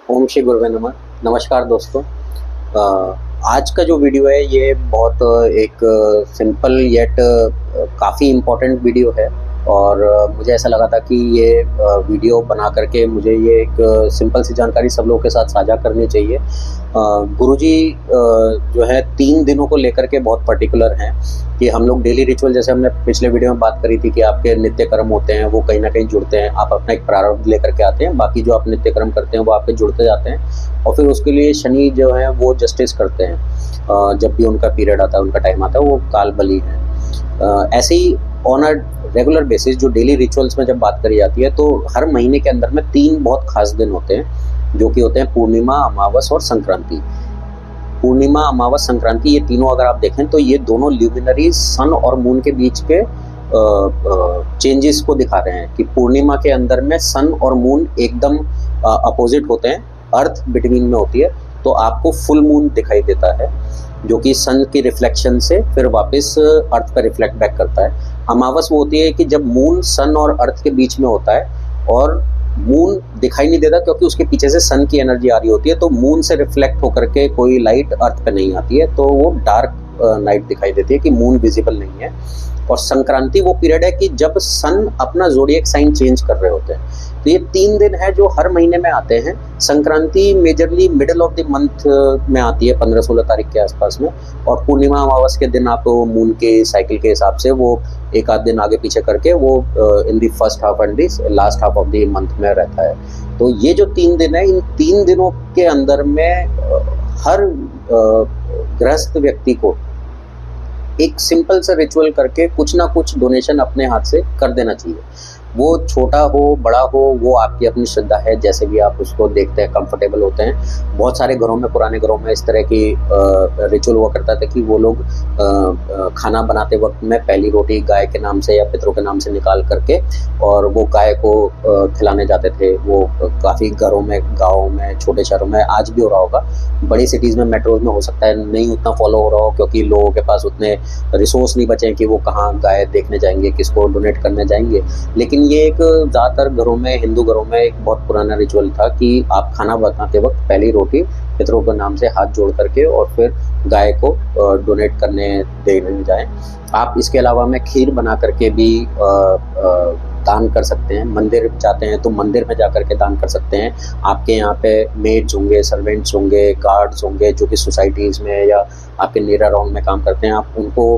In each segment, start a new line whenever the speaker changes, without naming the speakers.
ओम श्री गुरुवे नमः। नमस्कार दोस्तों। आज का जो वीडियो है ये बहुत एक सिंपल येट काफ़ी इम्पोर्टेंट वीडियो है और मुझे ऐसा लगा था कि ये वीडियो बना करके मुझे ये एक सिंपल सी जानकारी सब लोगों के साथ साझा करनी चाहिए। गुरुजी जो है 3 दिनों को लेकर के बहुत पर्टिकुलर हैं कि हम लोग डेली रिचुअल, जैसे हमने पिछले वीडियो में बात करी थी कि आपके नित्य कर्म होते हैं वो कहीं ना कहीं जुड़ते हैं। आप अपना एक प्रारब्ध लेकर के आते हैं, बाकी जो आप नित्य कर्म करते हैं वो आपके जुड़ते जाते हैं और फिर उसके लिए शनि जो है वो जस्टिस करते हैं। जब भी उनका पीरियड आता है, उनका टाइम आता है, वो काल बली है। ऐसे ही ऑन अ रेगुलर बेसिस जो डेली रिचुअल्स में जब बात करी जाती है तो हर महीने के अंदर में 3 बहुत खास दिन होते हैं जो कि होते हैं पूर्णिमा, अमावस और संक्रांति। पूर्णिमा, अमावस, संक्रांति, ये तीनों अगर आप देखें तो ये दोनों ल्यूमिनरी सन और मून के बीच के चेंजेस को दिखा रहे हैं कि पूर्णिमा के अंदर में सन और मून एकदम अपोजिट होते हैं, अर्थ बिटवीन में होती है, तो आपको फुल मून दिखाई देता है जो कि सन की रिफ्लेक्शन से फिर वापस अर्थ पर रिफ्लेक्ट बैक करता है। अमावस वो होती है कि जब मून सन और अर्थ के बीच में होता है और मून दिखाई नहीं देता क्योंकि उसके पीछे से सन की एनर्जी आ रही होती है, तो मून से रिफ्लेक्ट होकर के कोई लाइट अर्थ पे नहीं आती है, तो वो डार्क नाइट दिखाई देती है कि मून विजिबल नहीं है। और संक्रांति वो पीरियड है कि जब सन अपना ज़ोडिएक साइन चेंज कर रहे होते हैं। तो ये 3 दिन है जो हर महीने में आते हैं। Sankranti majorly middle of the month में आती है, 15-16 तारीख के आसपास में, और पूर्णिमा अमावस के दिन आप मून के साइकिल के हिसाब से वो एक आध दिन आगे पीछे करके वो in the first half and the last half of the month में रहता है। तो ये जो 3 दिन है, इन 3 दिनों के अंदर में हर गृहस्थ व्यक्ति को एक सिंपल सा रिचुअल करके कुछ ना कुछ डोनेशन अपने हाथ से कर देना चाहिए। वो छोटा हो बड़ा हो वो आपकी अपनी श्रद्धा है, जैसे भी आप उसको देखते हैं कंफर्टेबल होते हैं। बहुत सारे घरों में, पुराने घरों में इस तरह की रिचुअल हुआ करता था कि वो लोग खाना बनाते वक्त में पहली रोटी गाय के नाम से या पितरों के नाम से निकाल करके और वो गाय को खिलाने जाते थे। वो काफ़ी घरों में, गाँव में, छोटे शहरों में आज भी हो रहा होगा। बड़ी सिटीज़ में, मेट्रोज में हो सकता है नहीं उतना फॉलो हो रहा हो क्योंकि लोगों के पास उतने रिसोर्स नहीं बचे कि वो कहाँ गाय देखने जाएंगे, किसको डोनेट करने जाएंगे। लेकिन ये एक ज़्यादातर घरों में, हिंदू घरों में एक बहुत पुराना रिचुअल था कि आप खाना बनाते वक्त पहली रोटी पितरों के नाम से हाथ जोड़ करके और फिर गाय को डोनेट करने देने जाएं। आप इसके अलावा में खीर बना करके भी दान कर सकते हैं। मंदिर जाते हैं तो मंदिर में जा करके दान कर सकते हैं। आपके यहाँ पे मेड्स होंगे, सर्वेंट्स होंगे, गार्ड्स होंगे जो कि सोसाइटीज़ में या आपके नियर अराउंड में काम करते हैं, आप उनको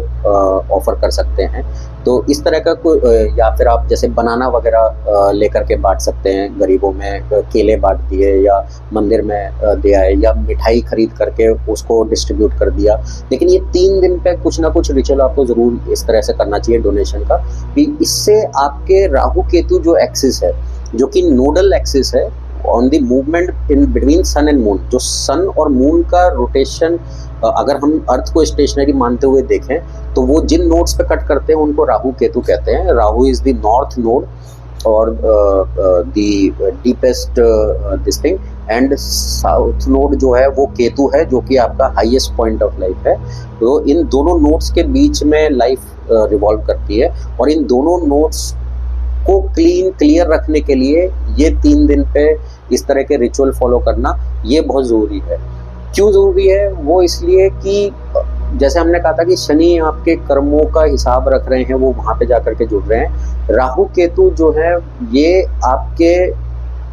ऑफ़र कर सकते हैं। तो इस तरह का कोई, या फिर आप जैसे बनाना वगैरह लेकर के बांट सकते हैं गरीबों में, केले बांट दिए या मंदिर में दे आए या मिठाई खरीद करके उसको डिस्ट्रीब्यूट कर दिया। लेकिन ये 3 दिन पे कुछ ना कुछ रिचुअल आपको ज़रूर इस तरह से करना चाहिए डोनेशन का, कि इससे आपके राहु केतु जो एक्सिस है, जो कि नोडल एक्सिस है on the movement in between sun and moon, जो सन और मून का रोटेशन, अगर हम अर्थ को स्टेशनरी मानते हुए देखें तो वो जिन नोड्स पे कट करते हैं उनको राहु केतु कहते हैं। Rahu is the north node और the deepest this thing, and south node जो है वो केतु है जो कि आपका हाईएस्ट पॉइंट ऑफ लाइफ है। तो इन दोनों नोड्स के बीच में लाइफ रिवॉल्व करती है और इन दोनों नोड्स को क्लियर रखने के लिए ये 3 दिन पे इस तरह के रिचुअल फॉलो करना ये बहुत ज़रूरी है। क्यों ज़रूरी है? वो इसलिए कि जैसे हमने कहा था कि शनि आपके कर्मों का हिसाब रख रहे हैं, वो वहाँ पे जा करके जुड़ रहे हैं। राहु केतु जो है ये आपके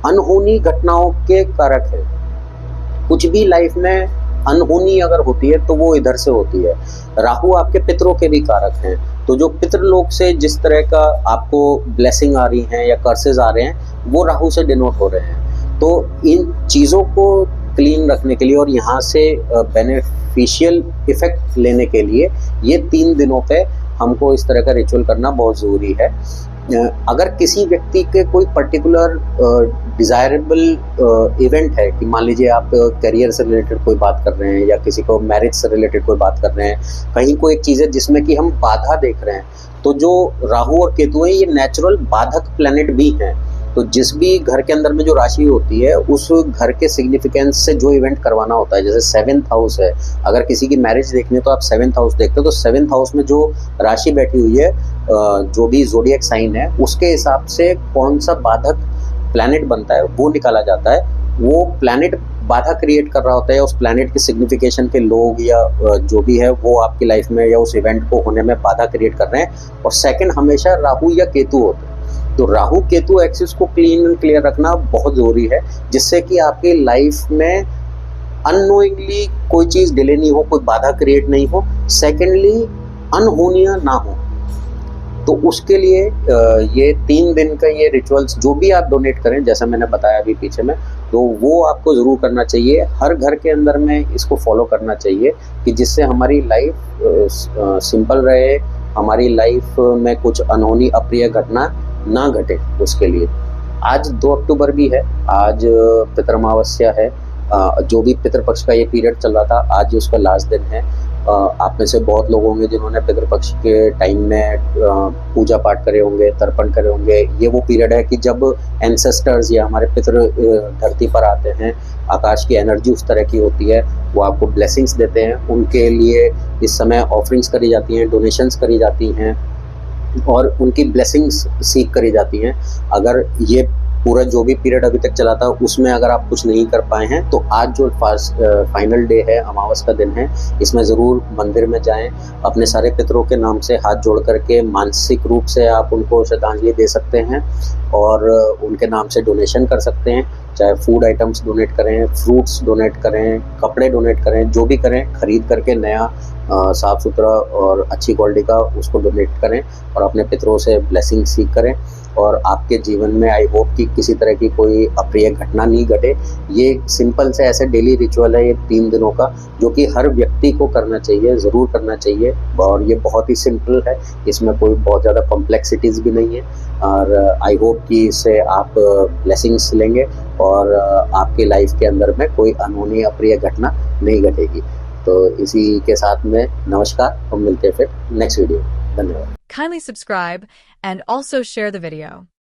अनहोनी घटनाओं के कारक है। कुछ भी लाइफ में अनहोनी अगर होती है तो वो इधर से होती है। राहु आपके पितरों के भी कारक हैं, तो जो पितृलोक से जिस तरह का आपको ब्लेसिंग आ रही हैं या कर्सेज आ रहे हैं वो राहु से डिनोट हो रहे हैं। तो इन चीज़ों को क्लीन रखने के लिए और यहाँ से बेनिफिशियल इफेक्ट लेने के लिए ये 3 दिनों पे हमको इस तरह का रिचुअल करना बहुत ज़रूरी है। अगर किसी व्यक्ति के कोई पर्टिकुलर डिज़ायरेबल इवेंट है कि मान लीजिए आप करियर से रिलेटेड कोई बात कर रहे हैं या किसी को मैरिज से रिलेटेड कोई बात कर रहे हैं, कहीं कोई एक चीज़ है जिसमें कि हम बाधा देख रहे हैं, तो जो राहु और केतु है ये नेचुरल बाधक प्लैनेट भी हैं। तो जिस भी घर के अंदर में जो राशि होती है उस घर के सिग्निफिकेंस से जो इवेंट करवाना होता है, जैसे 7th हाउस है, अगर किसी की मैरिज देखनी है तो आप 7th हाउस देखते हो, तो 7th हाउस में जो राशि बैठी हुई है, जो भी ज़ोडिएक साइन है, उसके हिसाब से कौन सा बाधक प्लैनेट बनता है वो निकाला जाता है वो प्लैनेट बाधा क्रिएट कर रहा होता है, उस प्लैनेट के सिग्निफिकेशन के लोग या जो भी है वो आपकी लाइफ में या उस इवेंट को होने में बाधा क्रिएट कर रहे हैं। और सेकंड, हमेशा राहु या केतु होते हैं, तो राहु केतु एक्सिस को क्लीन एंड क्लियर रखना बहुत ज़रूरी है, जिससे कि आपकी लाइफ में अननोइंगली कोई चीज़ डिले नहीं हो, कोई बाधा क्रिएट नहीं हो, सेकेंडली अनहोनियाँ ना हो। तो उसके लिए ये 3 दिन का ये रिचुअल्स जो भी आप डोनेट करें, जैसा मैंने बताया अभी पीछे में, तो वो आपको ज़रूर करना चाहिए। हर घर के अंदर में इसको फॉलो करना चाहिए कि जिससे हमारी लाइफ सिंपल रहे, हमारी लाइफ में कुछ अनहोनी अप्रिय घटना ना घटे। उसके लिए आज 2 अक्टूबर भी है, आज पितृमावस्या है। जो भी पितृपक्ष का ये पीरियड चल रहा था, आज उसका लास्ट दिन है। आप में से बहुत लोग होंगे जिन्होंने पितृपक्ष के टाइम में पूजा पाठ करे होंगे, तर्पण करे होंगे। ये वो पीरियड है कि जब एंसेस्टर्स या हमारे पितृ धरती पर आते हैं, आकाश की एनर्जी उस तरह की होती है, वो आपको ब्लेसिंग्स देते हैं। उनके लिए इस समय ऑफरिंग्स करी जाती हैं, डोनेशंस करी जाती हैं और उनकी ब्लेसिंग्स सीख करी जाती हैं। अगर ये पूरा जो भी पीरियड अभी तक चला था उसमें अगर आप कुछ नहीं कर पाए हैं, तो आज जो फाइनल डे है, अमावस का दिन है, इसमें ज़रूर मंदिर में जाएं। अपने सारे पितरों के नाम से हाथ जोड़ करके मानसिक रूप से आप उनको श्रद्धांजलि दे सकते हैं और उनके नाम से डोनेशन कर सकते हैं। चाहे फूड आइटम्स डोनेट करें, फ्रूट्स डोनेट करें, कपड़े डोनेट करें, जो भी करें, खरीद करके नया साफ़ सुथरा और अच्छी क्वालिटी का उसको डोनेट करें और अपने पितरों से ब्लेसिंग सीख करें। और आपके जीवन में आई होप कि किसी तरह की कोई अप्रिय घटना नहीं घटे। ये सिंपल से ऐसे डेली रिचुअल है ये 3 दिनों का, जो कि हर व्यक्ति को करना चाहिए, ज़रूर करना चाहिए। और ये बहुत ही सिंपल है, इसमें कोई बहुत ज़्यादा कॉम्प्लेक्सिटीज़ भी नहीं है। और आई होप कि इससे आप ब्लेसिंग्स लेंगे और आपकी लाइफ के अंदर में कोई अनहोनी अप्रिय घटना नहीं घटेगी। तो इसी के साथ में नमस्कार, हम मिलते हैं फिर नेक्स्ट वीडियो। धन्यवाद।
Kindly subscribe and also share the video.